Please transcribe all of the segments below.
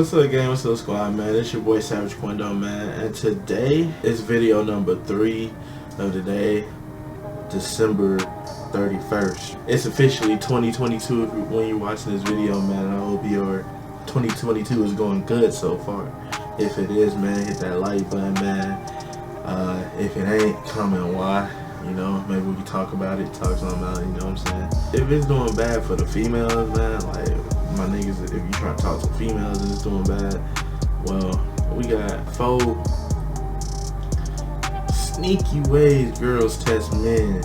What's up, gang? What's up, squad, man? It's your boy Savage Quando, man. And today is video number 3 of the day, December 31st. It's officially 2022 when you're watching this video, man. I hope your 2022 is going good so far. If it is, man, hit that like button, man. If it ain't, comment why. You know, maybe we can talk about it, talk something about it, you know what I'm saying? If it's doing bad for the females, man, like my niggas, if you try to talk to females and it's doing bad, well, we got 4 sneaky ways girls test men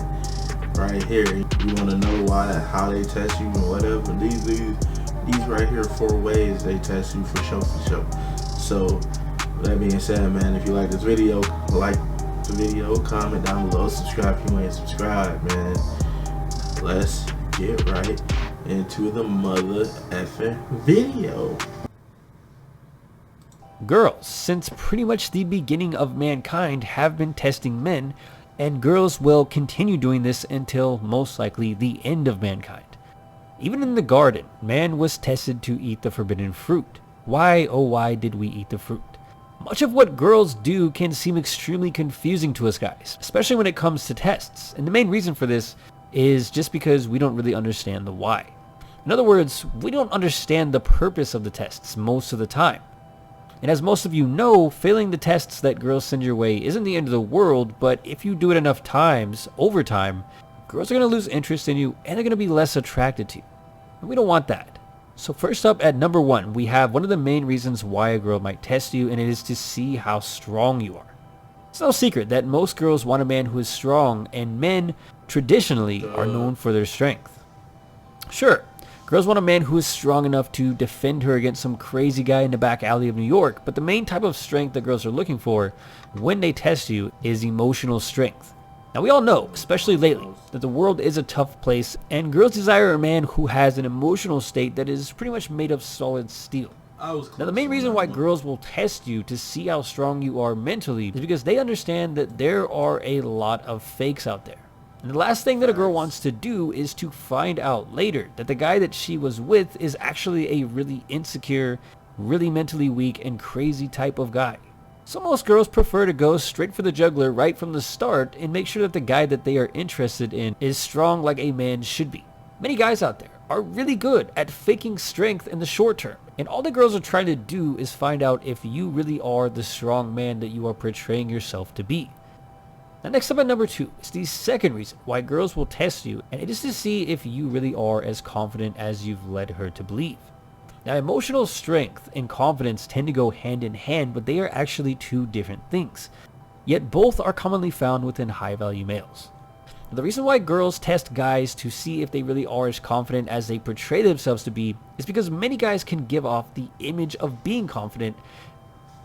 right here. You want to know how they test you and whatever. These right here 4 ways they test you for sure. So, with that being said, man, if you like this video, like the video, comment down below, subscribe if you ain't subscribed, man. Let's get right into the mother effing video. Girls, since pretty much the beginning of mankind, have been testing men, and girls will continue doing this until most likely the end of mankind. Even in the garden, man was tested to eat the forbidden fruit. Why, oh why did we eat the fruit? Much of what girls do can seem extremely confusing to us guys, especially when it comes to tests, and the main reason for this is just because we don't really understand the why. In other words, we don't understand the purpose of the tests most of the time. And as most of you know, failing the tests that girls send your way isn't the end of the world, but if you do it enough times, over time, girls are going to lose interest in you and they're going to be less attracted to you. And we don't want that. So first up at number 1, we have one of the main reasons why a girl might test you, and it is to see how strong you are. It's no secret that most girls want a man who is strong, and men traditionally are known for their strength. Sure, girls want a man who is strong enough to defend her against some crazy guy in the back alley of New York, but the main type of strength that girls are looking for when they test you is emotional strength. Now we all know, especially lately, that the world is a tough place, and girls desire a man who has an emotional state that is pretty much made of solid steel. Now the main reason why girls will test you to see how strong you are mentally is because they understand that there are a lot of fakes out there. And the last thing that a girl wants to do is to find out later that the guy that she was with is actually a really insecure, really mentally weak, and crazy type of guy. So most girls prefer to go straight for the jugular right from the start and make sure that the guy that they are interested in is strong like a man should be. Many guys out there are really good at faking strength in the short term, and all the girls are trying to do is find out if you really are the strong man that you are portraying yourself to be. Now next up at number 2 is the second reason why girls will test you, and it is to see if you really are as confident as you've led her to believe. Now emotional strength and confidence tend to go hand in hand, but they are actually 2 different things. Yet both are commonly found within high value males. Now, the reason why girls test guys to see if they really are as confident as they portray themselves to be is because many guys can give off the image of being confident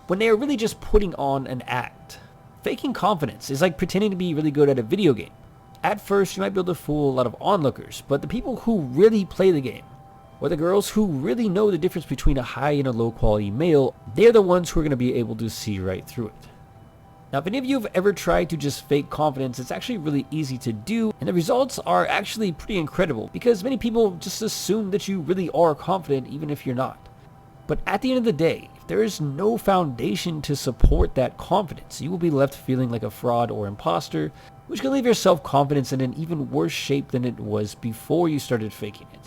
when they are really just putting on an act. Faking confidence is like pretending to be really good at a video game. At first you might be able to fool a lot of onlookers, but the people who really play the game, or the girls who really know the difference between a high and a low quality male, they're the ones who are going to be able to see right through it. Now if any of you have ever tried to just fake confidence, it's actually really easy to do, and the results are actually pretty incredible because many people just assume that you really are confident even if you're not. But at the end of the day, if there is no foundation to support that confidence, you will be left feeling like a fraud or imposter, which can leave your self-confidence in an even worse shape than it was before you started faking it.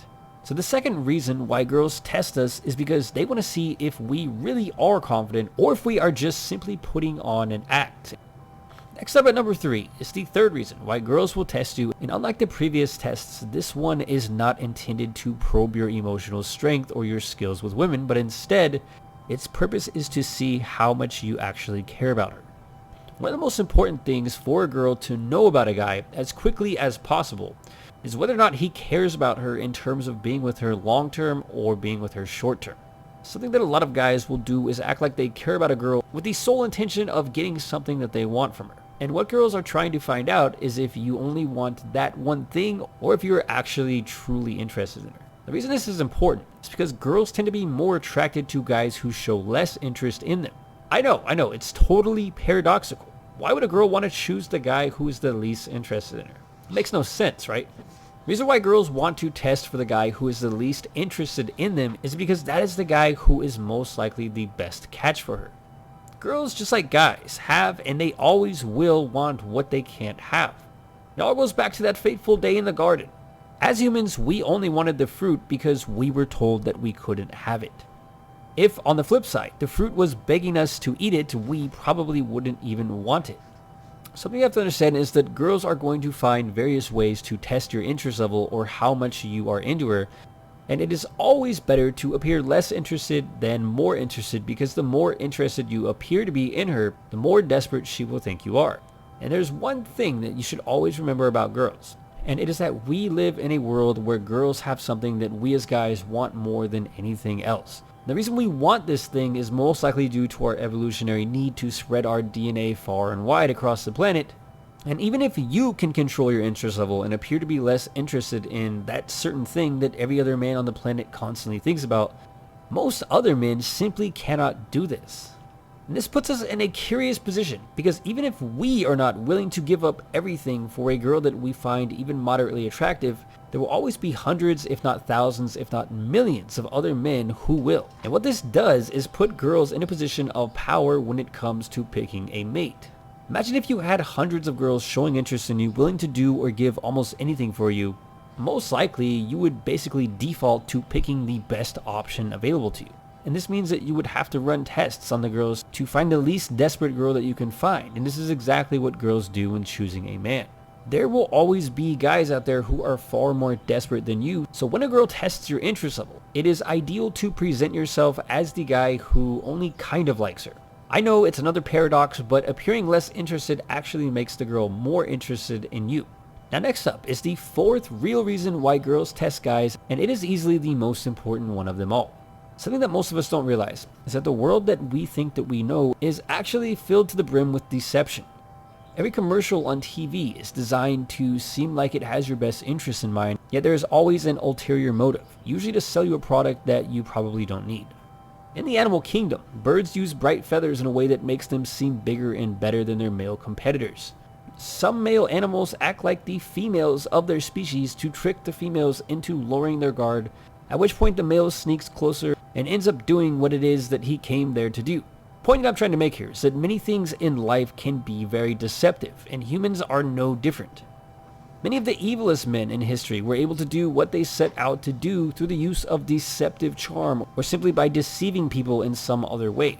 So the second reason why girls test us is because they want to see if we really are confident or if we are just simply putting on an act. Next up at number 3 is the third reason why girls will test you, and unlike the previous tests, this one is not intended to probe your emotional strength or your skills with women, but instead, its purpose is to see how much you actually care about her. One of the most important things for a girl to know about a guy as quickly as possible is whether or not he cares about her in terms of being with her long term or being with her short term. Something that a lot of guys will do is act like they care about a girl with the sole intention of getting something that they want from her. And what girls are trying to find out is if you only want that one thing or if you're actually truly interested in her. The reason this is important is because girls tend to be more attracted to guys who show less interest in them. I know, it's totally paradoxical. Why would a girl want to choose the guy who is the least interested in her? It makes no sense, right? The reason why girls want to test for the guy who is the least interested in them is because that is the guy who is most likely the best catch for her. Girls, just like guys, have and they always will want what they can't have. It all goes back to that fateful day in the garden. As humans, we only wanted the fruit because we were told that we couldn't have it. If, on the flip side, the fruit was begging us to eat it, we probably wouldn't even want it. Something you have to understand is that girls are going to find various ways to test your interest level or how much you are into her, and it is always better to appear less interested than more interested, because the more interested you appear to be in her, the more desperate she will think you are. And there's one thing that you should always remember about girls, and it is that we live in a world where girls have something that we as guys want more than anything else. The reason we want this thing is most likely due to our evolutionary need to spread our DNA far and wide across the planet. And even if you can control your interest level and appear to be less interested in that certain thing that every other man on the planet constantly thinks about, most other men simply cannot do this. And this puts us in a curious position, because even if we are not willing to give up everything for a girl that we find even moderately attractive, there will always be hundreds, if not thousands, if not millions of other men who will. And what this does is put girls in a position of power when it comes to picking a mate. Imagine if you had hundreds of girls showing interest in you, willing to do or give almost anything for you. Most likely, you would basically default to picking the best option available to you. And this means that you would have to run tests on the girls to find the least desperate girl that you can find. And this is exactly what girls do when choosing a man. There will always be guys out there who are far more desperate than you, so when a girl tests your interest level, it is ideal to present yourself as the guy who only kind of likes her. I know it's another paradox, but appearing less interested actually makes the girl more interested in you. Now next up is the fourth real reason why girls test guys, and it is easily the most important one of them all. Something that most of us don't realize is that the world that we think that we know is actually filled to the brim with deception. Every commercial on TV is designed to seem like it has your best interest in mind, yet there is always an ulterior motive, usually to sell you a product that you probably don't need. In the animal kingdom, birds use bright feathers in a way that makes them seem bigger and better than their male competitors. Some male animals act like the females of their species to trick the females into lowering their guard, at which point the male sneaks closer and ends up doing what it is that he came there to do. The point that I'm trying to make here is that many things in life can be very deceptive, and humans are no different. Many of the evilest men in history were able to do what they set out to do through the use of deceptive charm, or simply by deceiving people in some other way.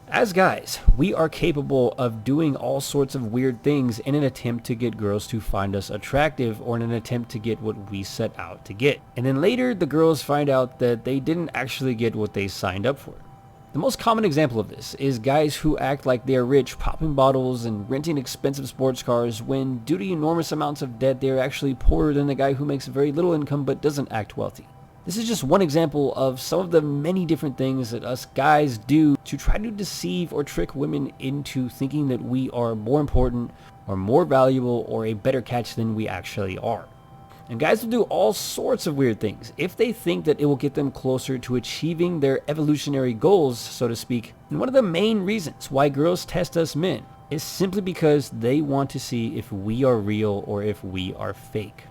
As guys, we are capable of doing all sorts of weird things in an attempt to get girls to find us attractive, or in an attempt to get what we set out to get. And then later, the girls find out that they didn't actually get what they signed up for. The most common example of this is guys who act like they are rich, popping bottles and renting expensive sports cars, when due to enormous amounts of debt, they are actually poorer than the guy who makes very little income but doesn't act wealthy. This is just one example of some of the many different things that us guys do to try to deceive or trick women into thinking that we are more important or more valuable or a better catch than we actually are. And guys will do all sorts of weird things if they think that it will get them closer to achieving their evolutionary goals, so to speak. And one of the main reasons why girls test us men is simply because they want to see if we are real or if we are fake.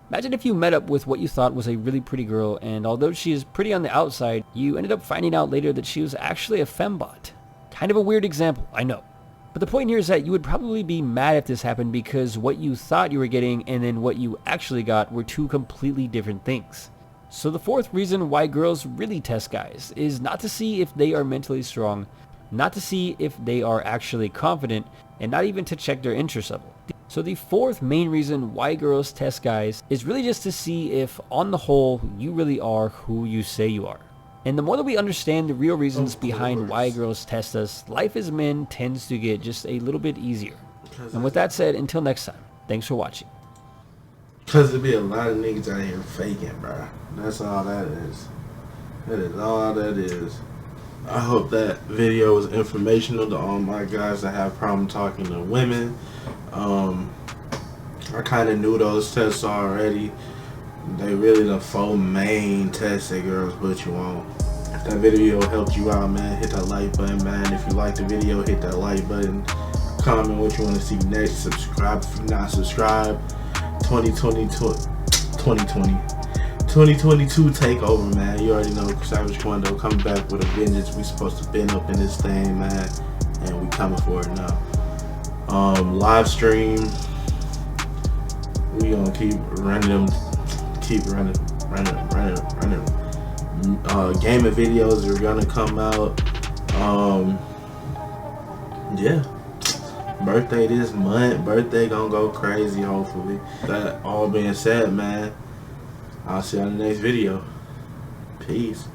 Imagine if you met up with what you thought was a really pretty girl, and although she is pretty on the outside, you ended up finding out later that she was actually a fembot. Kind of a weird example, I know. But the point here is that you would probably be mad if this happened, because what you thought you were getting and then what you actually got were two completely different things. So the fourth reason why girls really test guys is not to see if they are mentally strong, not to see if they are actually confident, and not even to check their interest level. So the fourth main reason why girls test guys is really just to see if, on the whole, you really are who you say you are. And the more that we understand the real reasons behind why girls test us, life as men tends to get just a little bit easier. And with that said, until next time, thanks for watching. Because there be a lot of niggas out here faking, bro. That's all that is. That is all that is. I hope that video was informational to all my guys that have problem talking to women. I kind of knew those tests already. They really the four main tests that girls put you on. If that video helped you out, man, hit that like button, man. If you like the video, hit that like button. Comment what you want to see next. Subscribe if you're not subscribed. 2022 2020. 2022 takeover, man. You already know Savage Quando coming back with a vengeance. We supposed to bend up in this thing, man, and we coming for it now. Live stream. We gonna keep running them. Gaming videos are gonna come out. Yeah. Birthday this month. Birthday gonna go crazy, hopefully. That all being said, man, I'll see you on the next video. Peace.